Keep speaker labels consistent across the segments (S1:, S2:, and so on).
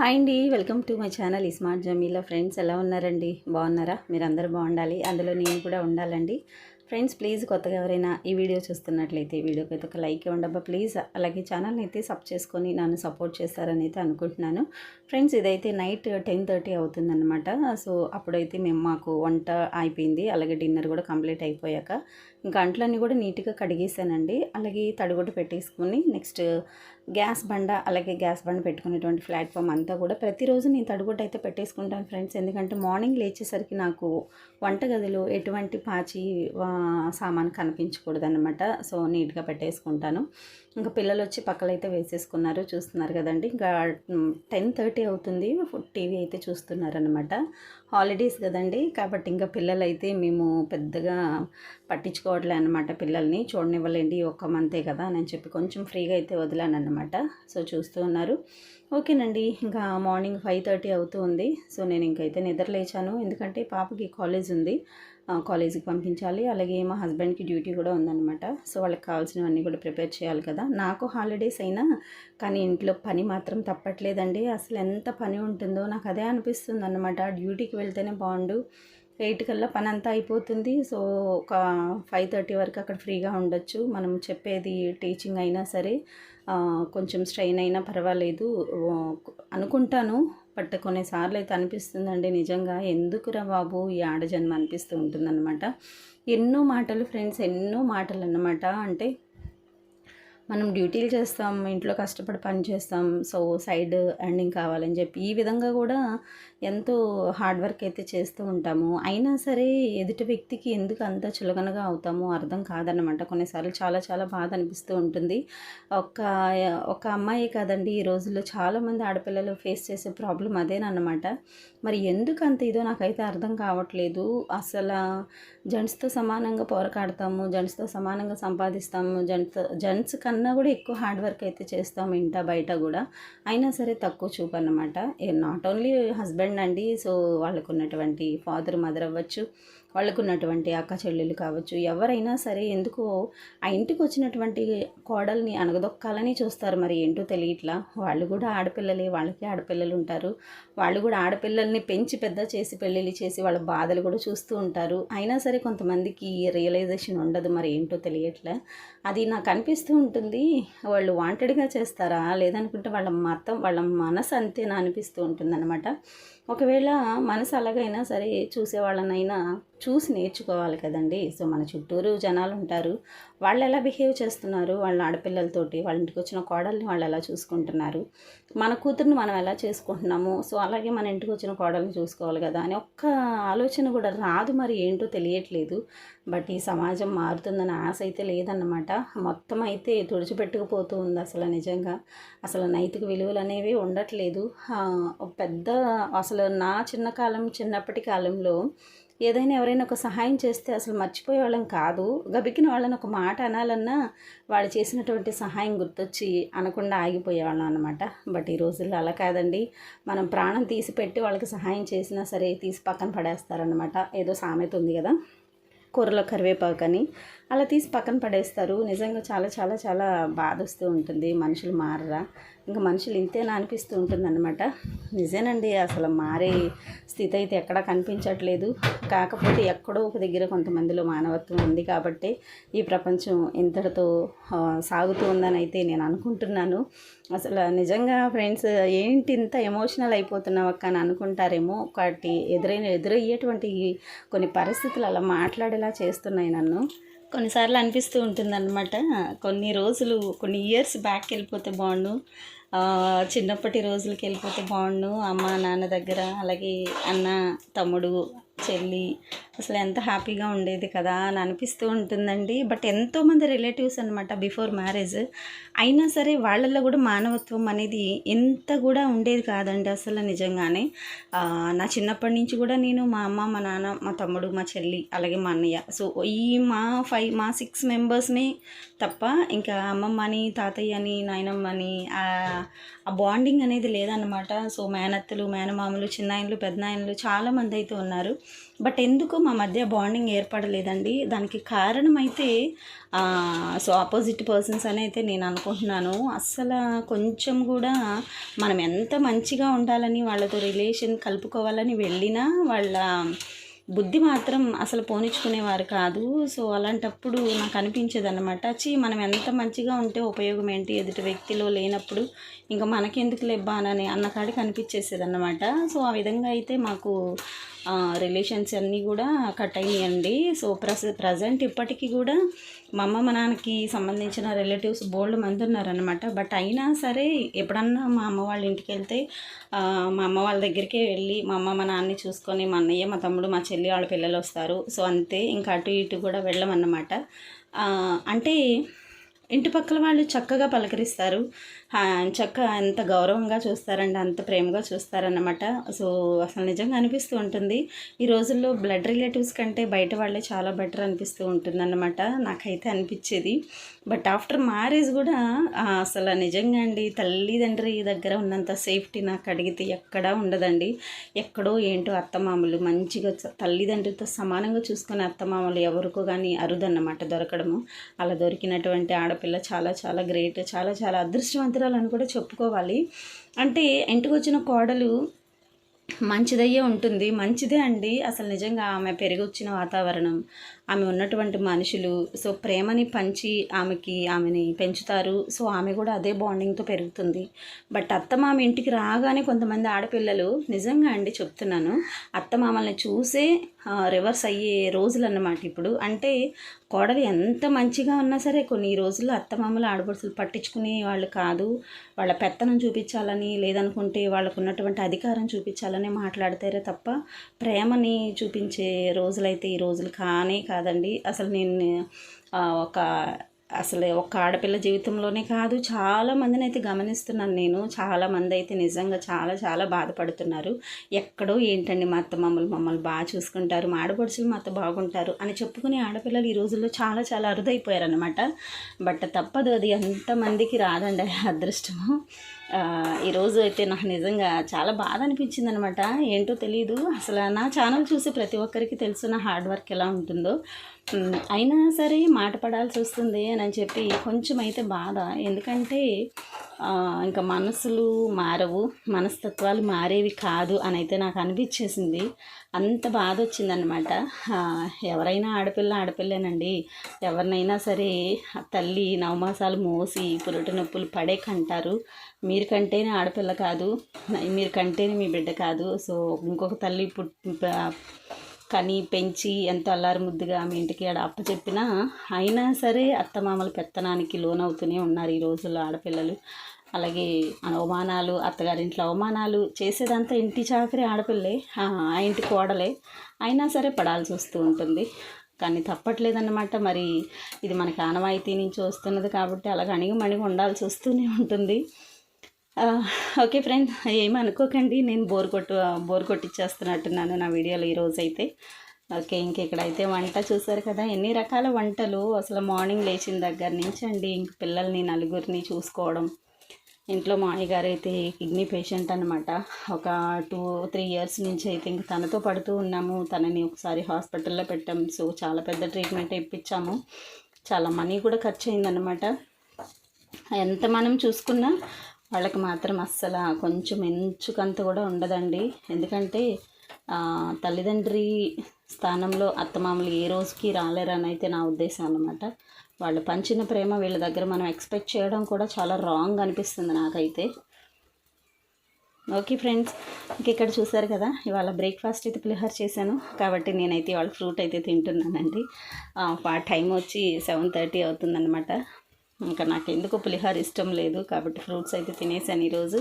S1: Hi అండి, welcome to my channel smart Jamila. Friends ఎలా ఉన్నారండి? బాగున్నారా? మీరందరూ బాగుండాలి, అందులో నేను కూడా ఉండాలండి. ఫ్రెండ్స్ ప్లీజ్ కొత్తగా ఎవరైనా ఈ వీడియో చూస్తున్నట్లయితే వీడియోకి అయితే ఒక లైక్ ఇవ్వండి అబ్బా ప్లీజ్. అలాగే ఛానల్ని అయితే సబ్ చేసుకొని నన్ను సపోర్ట్ చేస్తారని అయితే అనుకుంటున్నాను. ఫ్రెండ్స్ ఇదైతే నైట్ 10:30 అవుతుందన్నమాట. సో అప్పుడైతే మాకు వంట అయిపోయింది, అలాగే డిన్నర్ కూడా కంప్లీట్ అయిపోయాక ఇంకా అంట్లన్నీ కూడా నీట్గా కడిగేసానండి. అలాగే తడిగుడ్డ పెట్టేసుకొని నెక్స్ట్ గ్యాస్ బండ, అలాగే గ్యాస్ బండ పెట్టుకునేటువంటి ప్లాట్ఫామ్ అంతా కూడా ప్రతిరోజు నేను తడిగుడ్డ అయితే పెట్టేసుకుంటాను ఫ్రెండ్స్. ఎందుకంటే మార్నింగ్ లేచేసరికి నాకు వంటగదిలో ఎటువంటి పాచి సామాన్ కనిపించకూడదు అనమాట. సో నీట్గా పెట్టేసుకుంటాను. ఇంకా పిల్లలు వచ్చి పక్కలైతే వేసేసుకున్నారు, చూస్తున్నారు కదండి. ఇంకా 10:30 అవుతుంది, టీవీ అయితే చూస్తున్నారనమాట. హాలిడేస్ కదండి, కాబట్టి ఇంకా పిల్లలు అయితే మేము పెద్దగా పట్టించుకోవట్లే అనమాట. పిల్లల్ని చూడనివ్వలేండి, ఒక్క మంతే కదా అని చెప్పి కొంచెం ఫ్రీగా అయితే వదిలాను అనమాట. సో చూస్తూ ఉన్నారు. ఓకేనండి, ఇంకా మార్నింగ్ 5:30 అవుతూ ఉంది. సో నేను ఇంకైతే నిద్ర లేచాను, ఎందుకంటే పాపకి కాలేజ్ ఉంది, కాలేజీకి పంపించాలి. అలాగే మా హస్బెండ్కి డ్యూటీ కూడా ఉందన్నమాట. సో వాళ్ళకి కావాల్సినవన్నీ కూడా ప్రిపేర్ చేయాలి కదా. నాకు హాలిడేస్ అయినా కానీ ఇంట్లో పని మాత్రం తప్పట్లేదండి. అసలు ఎంత పని ఉంటుందో నాకు అదే అనిపిస్తుంది అన్నమాట. డ్యూటీకి వెళ్తేనే బాగుండు, 8 కల్లా పని అంతా అయిపోతుంది. సో ఒక 5:30 వరకు అక్కడ ఫ్రీగా ఉండొచ్చు. మనం చెప్పేది టీచింగ్ అయినా సరే కొంచెం స్ట్రెయిన్ అయినా పర్వాలేదు అనుకుంటాను. బట్ కొన్నిసార్లు అయితే అనిపిస్తుందండి, నిజంగా ఎందుకురా బాబు ఈ ఆడజన్మ అనిపిస్తూ ఉంటుందన్నమాట. ఎన్నో మాటలు ఫ్రెండ్స్, ఎన్నో మాటలు అన్నమాట. అంటే మనం డ్యూటీలు చేస్తాం, ఇంట్లో కష్టపడి పని చేస్తాం, సో సైడ్ ఎర్నింగ్ కావాలని చెప్పి ఈ విధంగా కూడా ఎంతో హార్డ్ వర్క్ అయితే చేస్తూ ఉంటాము. అయినా సరే ఎదుటి వ్యక్తికి ఎందుకు అంత చులకనగా అవుతామో అర్థం కాదన్నమాట. కొన్నిసార్లు చాలా చాలా బాధ అనిపిస్తూ ఉంటుంది. ఒక ఒక అమ్మాయి కాదండి, ఈ రోజుల్లో చాలామంది ఆడపిల్లలు ఫేస్ చేసే ప్రాబ్లం అదేనన్నమాట. మరి ఎందుకు అంత ఇదో నాకైతే అర్థం కావట్లేదు. అసలు జెంట్స్తో సమానంగా పోరాడతాము, జెంట్స్తో సమానంగా సంపాదిస్తాము, జెంట్స్ కన్నా కూడా ఎక్కువ హార్డ్ వర్క్ అయితే చేస్తాము ఇంట బయట కూడా. అయినా సరే తక్కువ చూపు అన్నమాట. నాట్ ఓన్లీ హస్బెండ్ అండి, సో వాళ్ళకు ఉన్నటువంటి ఫాదర్ మదర్ అవ్వచ్చు, వాళ్ళకు ఉన్నటువంటి అక్క చెల్లెలు కావచ్చు, ఎవరైనా సరే ఎందుకో ఆ ఇంటికి వచ్చినటువంటి కోడల్ని అణగదొక్కాలని చూస్తారు. మరి ఏంటో తెలియట్లా. వాళ్ళు కూడా ఆడపిల్లలే, వాళ్ళకి ఆడపిల్లలు ఉంటారు. వాళ్ళు కూడా ఆడపిల్లల్ని పెంచి పెద్ద చేసి పెళ్ళిళ్ళు చేసి వాళ్ళ బాధలు కూడా చూస్తూ ఉంటారు. అయినా సరే కొంతమందికి రియలైజేషన్ ఉండదు, మరి ఏంటో తెలియట్లే. అది నాకు అనిపిస్తూ ఉంటుంది, వాళ్ళు వాంటెడ్గా చేస్తారా లేదనుకుంటే వాళ్ళ మనసు అంతేనా అనిపిస్తూ ఉంటుంది అనమాట. ఒకవేళ మనసు అలాగైనా సరే చూసేవాళ్ళనైనా చూసి నేర్చుకోవాలి కదండి. సో మన చుట్టూరు జనాలు ఉంటారు, వాళ్ళు ఎలా బిహేవ్ చేస్తున్నారు, వాళ్ళ ఆడపిల్లలతోటి, వాళ్ళ ఇంటికి వచ్చిన కోడల్ని వాళ్ళు ఎలా చూసుకుంటున్నారు, మన కూతుర్ని మనం ఎలా చేసుకుంటున్నాము, సో అలాగే మన ఇంటికి వచ్చిన కోడల్ని చూసుకోవాలి కదా అని ఒక్క ఆలోచన కూడా రాదు. మరి ఏంటో తెలియట్లేదు. బట్ ఈ సమాజం మారుతుందని ఆశ అయితే లేదన్నమాట. మొత్తం అయితే తుడిచిపెట్టుకుపోతూ ఉంది అసలు. నిజంగా అసలు నైతిక విలువలు అనేవి ఉండట్లేదు. పెద్ద అసలు నా చిన్నప్పటి కాలంలో ఏదైనా ఎవరైనా ఒక సహాయం చేస్తే అసలు మర్చిపోయే వాళ్ళం కాదు. గబికిన వాళ్ళని ఒక మాట అనాలన్నా వాళ్ళు చేసినటువంటి సహాయం గుర్తొచ్చి అనకుండా ఆగిపోయేవాళ్ళం అనమాట. బట్ ఈ రోజుల్లో అలా కాదండి. మనం ప్రాణం తీసి పెట్టి వాళ్ళకి సహాయం చేసినా సరే తీసి పక్కన పడేస్తారనమాట. ఏదో సామెత ఉంది కదా, కూరలో కరివేపాకని, అలా తీసి పక్కన పడేస్తారు. నిజంగా చాలా చాలా చాలా బాధ వస్తూ ఉంటుంది. మనుషులు మారరా, ఇంకా మనుషులు ఇంతేనా అనిపిస్తూ ఉంటుందన్నమాట. నిజేనండి, అసలు మారే స్థితి అయితే ఎక్కడా కనిపించట్లేదు. కాకపోతే ఎక్కడో ఒక దగ్గర కొంతమందిలో మానవత్వం ఉంది కాబట్టి ఈ ప్రపంచం ఇంతటితో సాగుతూ ఉందని అయితే నేను అనుకుంటున్నాను. అసలు నిజంగా ఫ్రెండ్స్, ఏంటి ఇంత ఎమోషనల్ అయిపోతున్నావు అక్క అని అనుకుంటారేమో. ఒకటి ఎదురయ్యేటువంటి కొన్ని పరిస్థితులు అలా మాట్లాడేలా చేస్తున్నాయి నన్ను. కొన్నిసార్లు అనిపిస్తూ ఉంటుందన్నమాట, కొన్ని ఇయర్స్ బ్యాక్ వెళ్ళిపోతే బాగుండు, చిన్నప్పటి రోజులకి వెళ్ళిపోతే బాగుండు, అమ్మ నాన్న దగ్గర, అలాగే అన్న తమ్ముడు చెల్లి, అసలు ఎంత హ్యాపీగా ఉండేది కదా అని అనిపిస్తూ ఉంటుందండి. బట్ ఎంతోమంది రిలేటివ్స్ అనమాట బిఫోర్ మ్యారేజ్, అయినా సరే వాళ్ళల్లో కూడా మానవత్వం అనేది ఎంత కూడా ఉండేది కాదండి అసలు. నిజంగానే నా చిన్నప్పటి నుంచి కూడా నేను మా అమ్మ, మా నాన్న, మా తమ్ముడు, మా చెల్లి, అలాగే మా అన్నయ్య, సో ఈ మా 6 మెంబర్స్ని తప్ప ఇంకా అమ్మమ్మని, తాతయ్యని, నాయనమ్మని ఆ బాండింగ్ అనేది లేదన్నమాట. సో మేనత్తలు, మేనమామలు, చిన్నాయనలు, పెద్దనాయనలు చాలామంది అయితే ఉన్నారు. బట్ ఎందుకు మా మధ్య బాండింగ్ ఏర్పడలేదండి. దానికి కారణం అయితే సో ఆపోజిట్ పర్సన్స్ అని అయితే నేను అనుకుంటున్నాను. అస్సలు కొంచెం కూడా మనం ఎంత మంచిగా ఉండాలని వాళ్ళతో రిలేషన్ కలుపుకోవాలని వెళ్ళినా వాళ్ళ బుద్ధి మాత్రం అసలు పోనిచ్చుకునేవారు కాదు. సో అలాంటప్పుడు నాకు అనిపించేది అనమాట, మనం ఎంత మంచిగా ఉంటే ఉపయోగం ఏంటి, ఎదుటి వ్యక్తిలో లేనప్పుడు ఇంకా మనకెందుకు లేబ్బానని అన్న కాడికి అనిపించేసేది అన్నమాట. సో ఆ విధంగా అయితే మాకు రిలేషన్స్ అన్నీ కూడా కట్ అయినాయండి. సో ప్రజెంట్ ఇప్పటికీ కూడా మా అమ్మ మా నాన్నకి సంబంధించిన రిలేటివ్స్ బోల్డ్ మంది ఉన్నారనమాట. బట్ అయినా సరే ఎప్పుడన్నా మా అమ్మ వాళ్ళ ఇంటికి వెళ్తే మా అమ్మ వాళ్ళ దగ్గరికే వెళ్ళి మా అమ్మ మా నాన్నని చూసుకొని మా అన్నయ్య మా తమ్ముడు మా చెల్లి వాళ్ళ పిల్లలు వస్తారు. సో అంతే, ఇంకా అటు ఇటు కూడా వెళ్ళమన్నమాట. అంటే ఇంటి పక్కల వాళ్ళు చక్కగా పలకరిస్తారు, ఎంత గౌరవంగా చూస్తారండి, అంత ప్రేమగా చూస్తారన్నమాట. సో అసలు నిజంగా అనిపిస్తూ ఉంటుంది, ఈ రోజుల్లో బ్లడ్ రిలేటివ్స్ కంటే బయట వాళ్ళే చాలా బెటర్ అనిపిస్తూ ఉంటుందన్నమాట. నాకైతే అనిపించేది. బట్ ఆఫ్టర్ మ్యారేజ్ కూడా అసలు నిజంగా అండి, తల్లిదండ్రి దగ్గర ఉన్నంత సేఫ్టీ నాకు అడిగితే ఎక్కడా ఉండదండి. ఎక్కడో ఏంటో అత్తమామలు మంచిగా తల్లిదండ్రులతో సమానంగా చూసుకునే అత్తమామలు ఎవరికో కానీ అరుదన్నమాట దొరకడము. అలా దొరికినటువంటి ఆడపిల్ల చాలా చాలా గ్రేట్, చాలా చాలా అదృష్టవంతురాలని కూడా చెప్పుకోవాలి. అంటే ఇంటికి వచ్చిన కోడలు మంచిదయ్యే ఉంటుంది, మంచిదే అండి. అసలు నిజంగా ఆమె పెరిగి వచ్చిన వాతావరణం, ఆమె ఉన్నటువంటి మనుషులు, సో ప్రేమని పంచి ఆమెని పెంచుతారు. సో ఆమె కూడా అదే బాండింగ్తో పెరుగుతుంది. బట్ అత్తమామ ఇంటికి రాగానే కొంతమంది ఆడపిల్లలు నిజంగా అండి చెప్తున్నాను, అత్తమామల్ని చూసే రివర్స్ అయ్యే రోజులు అన్నమాట ఇప్పుడు. అంటే కోడలు ఎంత మంచిగా ఉన్నా సరే కొన్ని రోజుల్లో అత్తమామలు ఆడపడుచులు పట్టించుకునే వాళ్ళు కాదు. వాళ్ళ పెత్తనం చూపించాలని, లేదనుకుంటే వాళ్ళకు ఉన్నటువంటి అధికారం చూపించాలని మాట్లాడతారే తప్ప ప్రేమని చూపించే రోజులైతే ఈ రోజులు కాదండి. అసలు నేను అసలు ఒక ఆడపిల్ల జీవితంలోనే కాదు, చాలామందిని అయితే గమనిస్తున్నాను నేను. చాలామంది అయితే నిజంగా చాలా చాలా బాధపడుతున్నారు. ఎక్కడో ఏంటండి మా అత్త మమ్మల్ని బాగా చూసుకుంటారు, మా ఆడపడుచులు మా అత్త బాగుంటారు అని చెప్పుకునే ఆడపిల్లలు ఈ రోజుల్లో చాలా చాలా అరుదైపోయారనమాట. బట్ తప్పదు, అది ఎంతమందికి రాదండి అదృష్టము. ఈరోజు అయితే నాకు నిజంగా చాలా బాధ అనిపించింది అనమాట. ఏంటో తెలియదు, అసలు నా ఛానల్ చూసి ప్రతి ఒక్కరికి తెలుసు నా హార్డ్ వర్క్ ఎలా ఉంటుందో. అయినా సరే మాట పడాల్సి వస్తుంది అని చెప్పి కొంచెం అయితే బాధ. ఎందుకంటే ఇంకా మనసులు మారవు, మనస్తత్వాలు మారేవి కాదు అని అయితే నాకు అనిపించేసింది. అంత బాధ వచ్చిందనమాట. ఎవరైనా ఆడపిల్లేనండి. ఎవరినైనా సరే తల్లి నవమాసాలు మోసి పురిటి నొప్పులు పడే కంటారు. మీరు కంటేనే ఆడపిల్ల కాదు, మీరు కంటేనే మీ బిడ్డ కాదు. సో ఇంకొక తల్లి కని పెంచి ఎంత అల్లారు ముద్దుగా మీ ఇంటికి అప్పచెప్పినా అయినా సరే అత్తమామల పెత్తనానికి లోనవుతూనే ఉన్నారు ఈ రోజుల్లో ఆడపిల్లలు. అలాగే అవమానాలు, అత్తగారింట్లో అవమానాలు చేసేదంతా ఇంటి చాకరి ఆడపిల్లే, ఆ ఇంటి కోడలే. అయినా సరే పడాల్సి వస్తూ ఉంటుంది, కానీ తప్పట్లేదన్నమాట. మరి ఇది మనకి ఆనవాయితీ నుంచి వస్తున్నది కాబట్టి అలాగ అణిగిమణిగి ఉండాల్సి వస్తూనే ఉంటుంది. ఓకే ఫ్రెండ్స్, ఏమనుకోకండి, నేను బోర్ కొట్టించేస్తున్నట్టున్నాను నా వీడియోలో ఈరోజైతే. ఓకే, ఇక్కడైతే వంట చూసారు కదా, ఎన్ని రకాల వంటలు. అసలు మార్నింగ్ లేచిన దగ్గర నుంచి అండి, ఇంక పిల్లల్ని నలుగురిని చూసుకోవడం. ఇంట్లో మా అయ్యగారు అయితే కిడ్నీ పేషెంట్ అనమాట. ఒక 2-3 ఇయర్స్ నుంచి అయితే ఇంక తనతో పడుతూ ఉన్నాము. తనని ఒకసారి హాస్పిటల్లో పెట్టాం. సో చాలా పెద్ద ట్రీట్మెంట్ ఇప్పించాము, చాలా మనీ కూడా ఖర్చు అయిందనమాట. ఎంత మనం చూసుకున్నా వాళ్ళకి మాత్రం అస్సలు కొంచెం ఎంచుకంత కూడా ఉండదండి. ఎందుకంటే తల్లిదండ్రి స్థానంలో అత్తమామలు ఏ రోజుకి రాలేరని అయితే నా ఉద్దేశం అన్నమాట. వాళ్ళు పంచిన ప్రేమ వీళ్ళ దగ్గర మనం ఎక్స్పెక్ట్ చేయడం కూడా చాలా రాంగ్ అనిపిస్తుంది నాకైతే. ఓకే ఫ్రెండ్స్, ఇక్కడ చూసారు కదా, ఇవాళ బ్రేక్ఫాస్ట్ అయితే పులిహోర చేశాను కాబట్టి నేనైతే ఇవాళ ఫ్రూట్ అయితే తింటున్నానండి. టైం వచ్చి 7:30 అవుతుందన్నమాట. ఇంకా నాకు ఎందుకు పులిహోర ఇష్టం లేదు కాబట్టి ఫ్రూట్స్ అయితే తినేసాను ఈరోజు.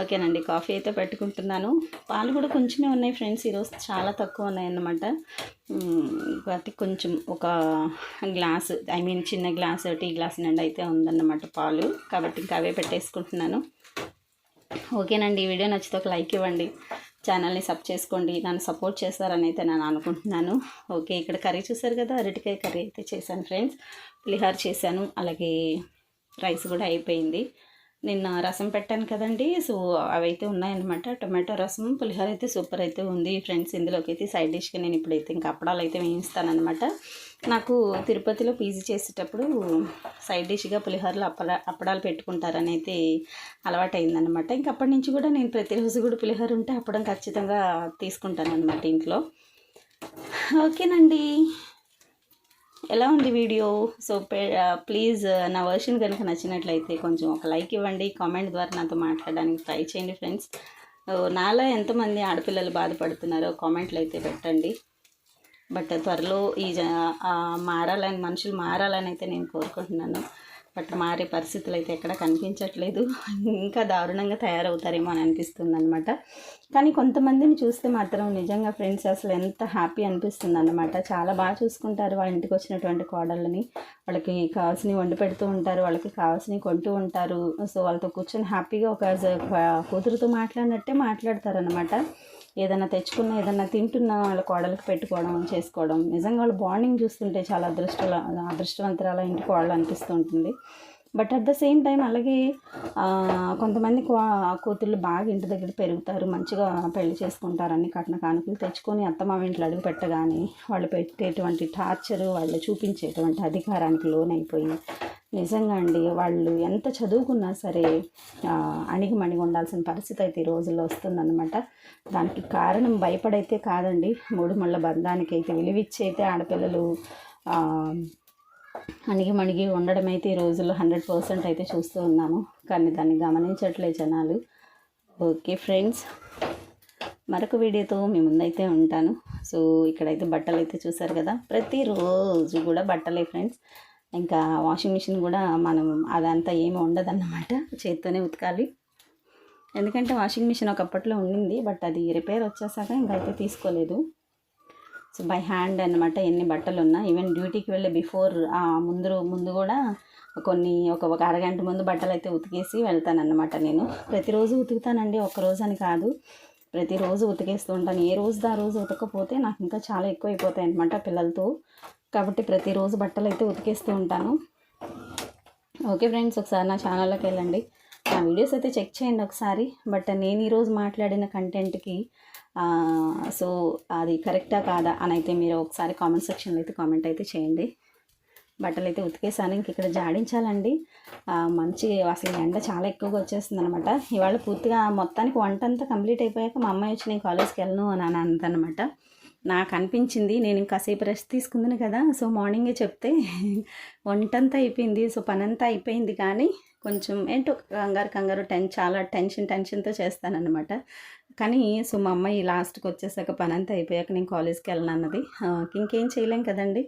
S1: ఓకేనండి, కాఫీ అయితే పెట్టుకుంటున్నాను. పాలు కూడా కొంచెమే ఉన్నాయి ఫ్రెండ్స్, ఈరోజు చాలా తక్కువ ఉన్నాయన్నమాట. కాబట్టి కొంచెం ఒక గ్లాసు, చిన్న గ్లాసు, టీ గ్లాస్ నిండా అయితే ఉందన్నమాట పాలు. కాబట్టి ఇంకా అవే పెట్టేసుకుంటున్నాను. ఓకేనండి, ఈ వీడియో నచ్చితే ఒక లైక్ ఇవ్వండి, ఛానల్ని సబ్ చేసుకోండి, నన్ను సపోర్ట్ చేస్తారని అయితే నేను అనుకుంటున్నాను. ఓకే, ఇక్కడ కర్రీ చూసారు కదా, అరటికాయ కర్రీ అయితే చేశాను ఫ్రెండ్స్. పులిహోర చేశాను, అలాగే రైస్ కూడా అయిపోయింది. నిన్న రసం పెట్టాను కదండి. సో అవైతే ఉన్నాయన్నమాట. టొమాటో రసం, పులిహోర అయితే సూపర్ అయితే ఉంది ఫ్రెండ్స్. ఇందులోకి అయితే సైడ్ డిష్గా నేను ఇప్పుడైతే ఇంకా అప్పడాలు అయితే వేయిస్తానమాట. నాకు తిరుపతిలో పీజీ చేసేటప్పుడు సైడ్ డిష్గా పులిహోరలో అప్పడాలు పెట్టుకుంటారని అయితే అలవాటైందనమాట. ఇంక అప్పటి నుంచి కూడా నేను ప్రతిరోజు కూడా పులిహోర ఉంటే అప్పడం ఖచ్చితంగా తీసుకుంటాను అనమాట ఇంట్లో. ఓకేనండి, ఎలా ఉంది వీడియో? సో ప్లీజ్ నా వర్షన్ కనుక నచ్చినట్లయితే కొంచెం ఒక లైక్ ఇవ్వండి. కామెంట్ ద్వారా నాతో మాట్లాడడానికి ట్రై చేయండి ఫ్రెండ్స్. నాలో ఎంతమంది ఆడపిల్లలు బాధపడుతున్నారో కామెంట్లు అయితే పెట్టండి. బట్ త్వరలో మారాలని, మనుషులు మారాలని అయితే నేను కోరుకుంటున్నాను. బట్ మారే పరిస్థితులు అయితే ఎక్కడ కనిపించట్లేదు. ఇంకా దారుణంగా తయారవుతారేమో అని అనిపిస్తుంది అనమాట. కానీ కొంతమందిని చూస్తే మాత్రం నిజంగా ఫ్రెండ్స్ అసలు ఎంత హ్యాపీ అనిపిస్తుంది అన్నమాట. చాలా బాగా చూసుకుంటారు వాళ్ళ ఇంటికి వచ్చినటువంటి కోడళ్ళని. వాళ్ళకి కావాల్సినవి వండి పెడుతూ ఉంటారు, వాళ్ళకి కావాల్సినవి కొంటూ ఉంటారు. సో వాళ్ళతో కూర్చొని హ్యాపీగా ఒక కూతురుతో మాట్లాడినట్టే మాట్లాడతారనమాట. ఏదైనా తెచ్చుకున్న, ఏదైనా తింటున్నా వాళ్ళ కోడలికి పెట్టుకోవడం, చేసుకోవడం, నిజంగా వాళ్ళ బాండింగ్ చూస్తుంటే చాలా అదృష్టవంతరాల ఇంటి కోడలు అనిపిస్తూ ఉంటుంది. But at the same time అలాగే కొంతమంది కూతుళ్ళు బాగా ఇంటి దగ్గర పెరుగుతారు, మంచిగా పెళ్లి చేసుకుంటారు, అన్ని కట్న కానుకలు తెచ్చుకొని అత్తమామ ఇంట్లో అడుగు పెట్టగానే వాళ్ళు పెట్టేటువంటి టార్చరు, వాళ్ళు చూపించేటువంటి అధికారానికి లోనైపోయి నిజంగా అండి వాళ్ళు ఎంత చదువుకున్నా సరే అణిగిమణిగి ఉండాల్సిన పరిస్థితి అయితే ఈ రోజుల్లో వస్తుందన్నమాట. దానికి కారణం భయపడైతే కాదండి, మూడు ముళ్ళ బంధానికి అయితే విలువిచ్చి అయితే ఆడపిల్లలు అణిగిమణిగి ఉండడం అయితే ఈ రోజుల్లో 100% అయితే చూస్తూ ఉన్నాము. కానీ దాన్ని గమనించట్లే జనాలు. ఓకే ఫ్రెండ్స్, మరొక వీడియోతో మీ ముందైతే ఉంటాను. సో ఇక్కడైతే బట్టలు అయితే చూసారు కదా, ప్రతిరోజు కూడా బట్టలే ఫ్రెండ్స్. ఇంకా వాషింగ్ మిషన్ కూడా మనం అదంతా ఏమి ఉండదన్నమాట, చేత్తోనే ఉతకాలి. ఎందుకంటే వాషింగ్ మిషన్ ఒకప్పట్లో ఉండింది, బట్ అది రిపేర్ వచ్చేసాక ఇంకైతే తీసుకోలేదు. సో బై హ్యాండ్ అనమాట ఎన్ని బట్టలు ఉన్నా. ఈవెన్ డ్యూటీకి వెళ్ళే బిఫోర్ ముందు కూడా ఒక అరగంట ముందు బట్టలు అయితే ఉతికేసి వెళ్తానన్నమాట. నేను ప్రతిరోజు ఉతుకుతానండి, ఒక్కరోజు అని కాదు, ప్రతిరోజు ఉతికేస్తూ ఉంటాను. ఏ రోజు ఆ రోజు ఉతకపోతే నాకు ఇంకా చాలా ఎక్కువ అయిపోతాయి అనమాట పిల్లలతో. కాబట్టి ప్రతిరోజు బట్టలు అయితే ఉతికేస్తూ ఉంటాను. ఓకే ఫ్రెండ్స్, ఒకసారి నా ఛానల్లోకి వెళ్ళండి, నా వీడియోస్ అయితే చెక్ చేయండి ఒకసారి. బట్ నేను ఈరోజు మాట్లాడిన కంటెంట్కి సో అది కరెక్టా కాదా అని అయితే మీరు ఒకసారి కామెంట్ సెక్షన్లో అయితే కామెంట్ అయితే చేయండి. బట్టలు అయితే ఉతికేసాను, ఇంక ఇక్కడ జాడించాలండి. మంచి అసలు ఎండ చాలా ఎక్కువగా వచ్చేస్తుంది అనమాట. ఇవాళ పూర్తిగా మొత్తానికి వంట అంతా కంప్లీట్ అయిపోయాక మా అమ్మాయి వచ్చి నేను కాలేజ్కి వెళ్ళను అని అంతనమాట. నాకు అనిపించింది, నేను ఇంకాసేపు రెస్ట్ తీసుకుందని కదా, సో మార్నింగే చెప్తే వంటంతా అయిపోయింది, సో పనంతా అయిపోయింది. కానీ కొంచెం ఏంటో కంగారు చాలా టెన్షన్తో చేస్తానన్నమాట. కానీ సో మా అమ్మాయి లాస్ట్కి వచ్చేసాక పనంతా అయిపోయాక నేను కాలేజ్కి వెళ్ళను అన్నది. ఇంకేం చేయలేం కదండి.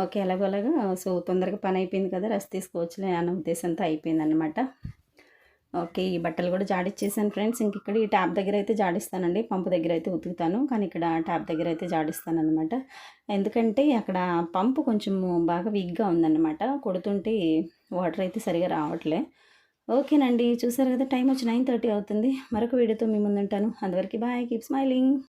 S1: ఓకే, ఎలాగోలాగా సో తొందరగా పని అయిపోయింది కదా, రెస్ట్ తీసుకోవచ్చులే అన్న ఉద్దేశంతో అయిపోయిందన్నమాట. ఓకే, ఈ బట్టలు కూడా జాడిచ్చేసాను ఫ్రెండ్స్. ఇంక ఇక్కడ ఈ ట్యాప్ దగ్గర అయితే జాడిస్తానండి, పంపు దగ్గర అయితే ఉతుకుతాను, కానీ ఇక్కడ ట్యాప్ దగ్గర అయితే జాడిస్తాను అనమాట. ఎందుకంటే అక్కడ పంపు కొంచెం బాగా వీక్గా ఉందన్నమాట, కొడుతుంటే వాటర్ అయితే సరిగా రావట్లే. ఓకేనండి, చూసారు కదా, టైం వచ్చి 9:30 అవుతుంది. మరొక వీడియోతో మీ ముందుంటాను. అంతవరకు బాయ్, కీప్ స్మైలింగ్.